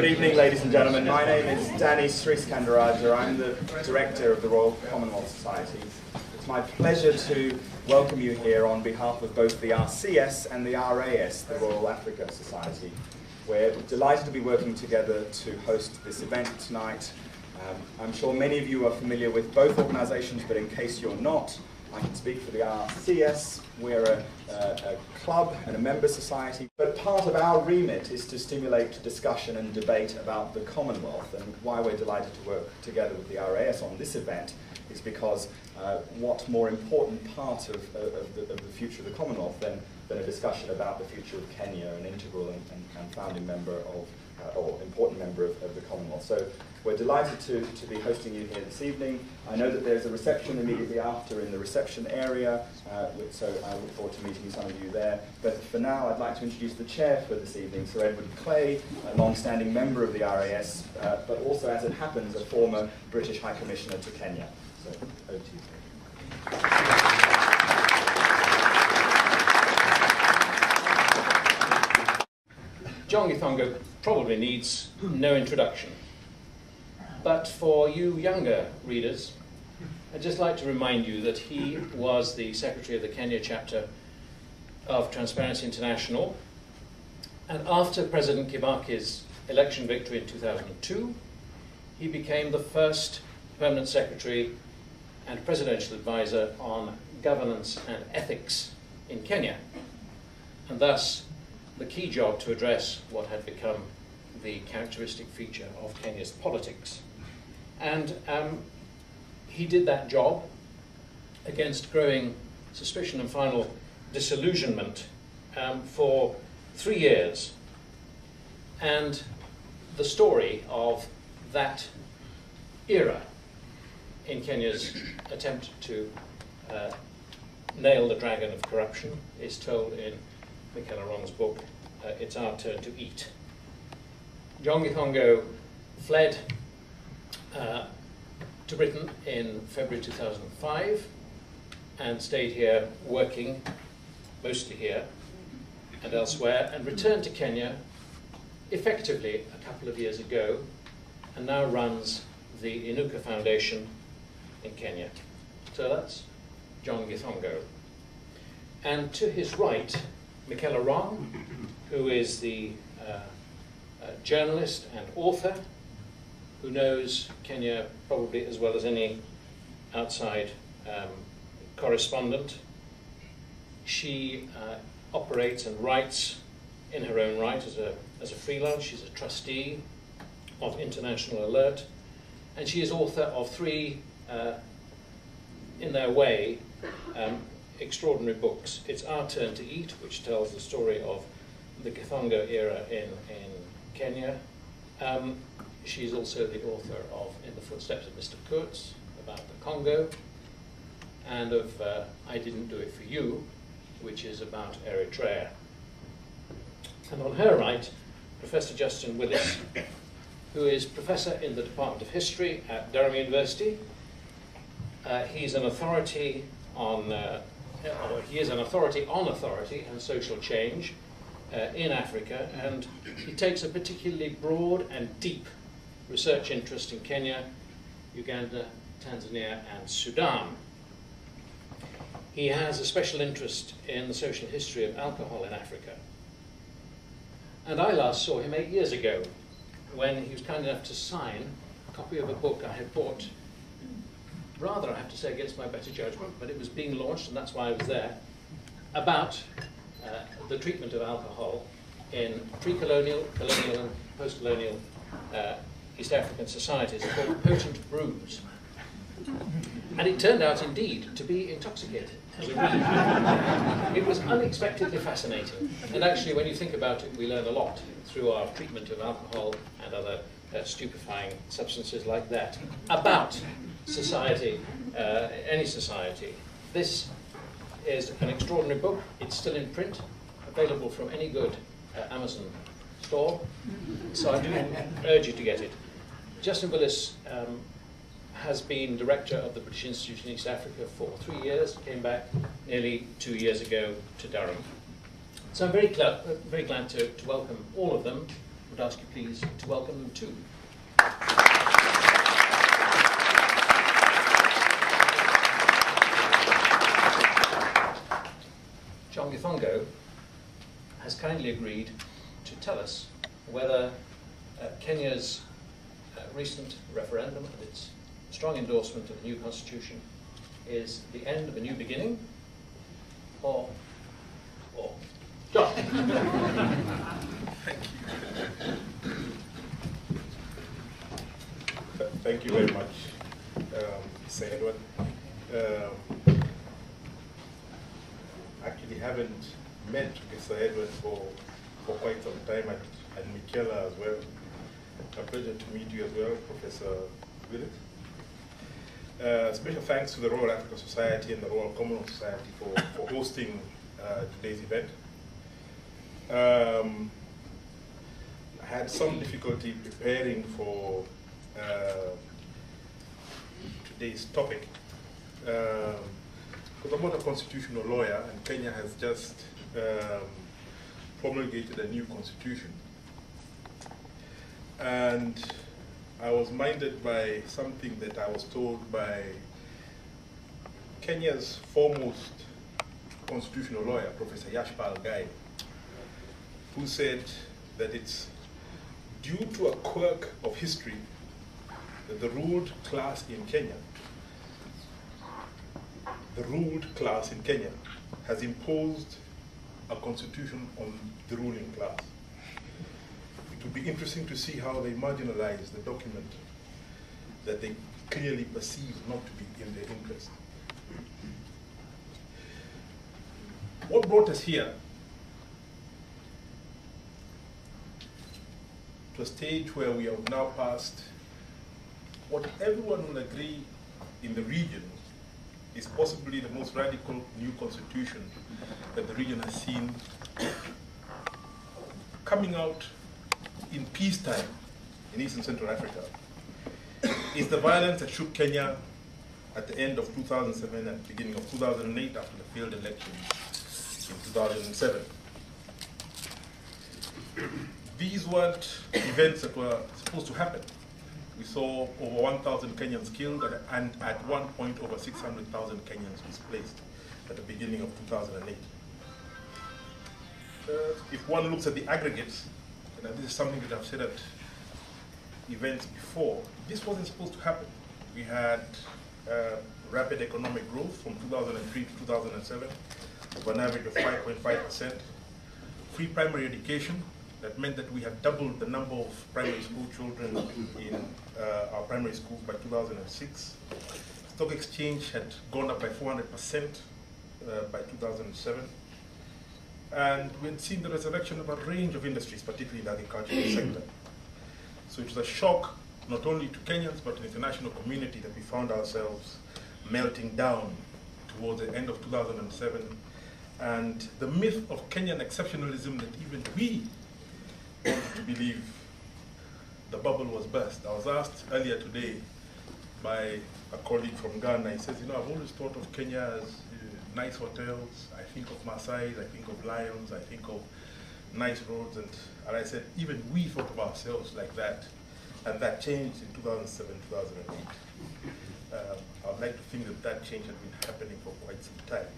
Good evening, ladies and gentlemen. My name is Danny Sriskandarajah. I'm the director of the Royal Commonwealth Society. It's my pleasure to welcome you here on behalf of both the RCS and the RAS, the Royal Africa Society. We're delighted to be working together to host this event tonight. I'm sure many of you are familiar with both organisations, but in case you're not, I can speak for the RCS. We're a club and a member society, but part of our remit is to stimulate discussion and debate about the Commonwealth, and why we're delighted to work together with the RAS on this event is because what more important part of the future of the Commonwealth than a discussion about the future of Kenya, an integral and founding member of, or important member of the Commonwealth. So we're delighted to be hosting you here this evening. I know that there's a reception immediately after in the reception area, so I look forward to meeting some of you there. But for now, I'd like to introduce the chair for this evening, Sir Edward Clay, a long-standing member of the RAS, but also, as it happens, a former British High Commissioner to Kenya. So, over to you, sir. John Githongo probably needs no introduction, but for you younger readers, I'd just like to remind you that he was the secretary of the Kenya chapter of Transparency International, and after President Kibaki's election victory in 2002, he became the first permanent secretary and presidential advisor on governance and ethics in Kenya, and thus the key job to address what had become the characteristic feature of Kenya's politics. And he did that job against growing suspicion and final disillusionment for 3 years. And the story of that era in Kenya's attempt to nail the dragon of corruption is told in Michaela Rong's book, It's Our Turn to Eat. John Githongo fled to Britain in February 2005 and stayed here working, mostly here and elsewhere, and returned to Kenya effectively a couple of years ago, and now runs the Inuka Foundation in Kenya. So that's John Githongo. And to his right, Michaela Rong, who is the journalist and author who knows Kenya probably as well as any outside correspondent. She operates and writes in her own right as a freelance. She's a trustee of International Alert, and she is author of 3, in their way, extraordinary books. It's Our Turn to Eat, which tells the story of the Githongo era in Kenya. She's also the author of In the Footsteps of Mr. Kurtz, about the Congo, and of I Didn't Do It For You, which is about Eritrea. And on her right, Professor Justin Willis, who is professor in the Department of History at Durham University. He's an authority on he is an authority on authority and social change in Africa, and he takes a particularly broad and deep research interest in Kenya, Uganda, Tanzania, and Sudan. He has a special interest in the social history of alcohol in Africa. And I last saw him 8 years ago when he was kind enough to sign a copy of a book I had bought, rather, I have to say, against my better judgment, but it was being launched, and that's why I was there, about the treatment of alcohol in pre-colonial, colonial, and post-colonial East African societies, called Potent Brews. And it turned out, indeed, to be intoxicating as a read. It was unexpectedly fascinating. And actually, when you think about it, we learn a lot through our treatment of alcohol and other stupefying substances like that about society, any society. This is an extraordinary book. It's still in print, available from any good Amazon store. So I do urge you to get it. Justin Willis has been director of the British Institute in East Africa for 3 years, came back nearly 2 years ago to Durham. So I'm very glad to welcome all of them. would ask you please to welcome them too. John Githongo has kindly agreed to tell us whether Kenya's recent referendum and its strong endorsement of the new constitution is the end of a new beginning, or John. Thank you very much, Sir Edward. Actually haven't met Mr. Edward for quite some time, and Michaela as well. A pleasure to meet you as well, Professor Willis. Special thanks to the Royal African Society and the Royal Commonwealth Society for hosting today's event. I had some difficulty preparing for today's topic because I'm not a constitutional lawyer, and Kenya has just promulgated a new constitution. And I was minded by something that I was told by Kenya's foremost constitutional lawyer, Professor Yashpal Gai, who said that it's due to a quirk of history that the ruled class in Kenya has imposed a constitution on the ruling class. It would be interesting to see how they marginalize the document that they clearly perceive not to be in their interest. What brought us here to a stage where we have now passed what everyone will agree in the region is possibly the most radical new constitution that the region has seen coming out in peacetime in East and Central Africa, is the violence that shook Kenya at the end of 2007 and beginning of 2008 after the failed election in 2007. These weren't events that were supposed to happen. We saw over 1,000 Kenyans killed and at one point over 600,000 Kenyans displaced at the beginning of 2008. If one looks at the aggregates, and this is something that I've said at events before, this wasn't supposed to happen. We had rapid economic growth from 2003 to 2007 of an average of 5.5%, free primary education. That meant that we had doubled the number of primary school children in our primary schools by 2006. Stock exchange had gone up by 400% by 2007. And we had seen the resurrection of a range of industries, particularly in the agricultural sector. So it was a shock, not only to Kenyans, but to the international community, that we found ourselves melting down towards the end of 2007. And the myth of Kenyan exceptionalism that even we wanted to believe the bubble was burst. I was asked earlier today by a colleague from Ghana. He says, I've always thought of Kenya as nice hotels. I think of Maasai, I think of lions, I think of nice roads. And I said, even we thought of ourselves like that. And that changed in 2007, 2008. I'd like to think that change had been happening for quite some time.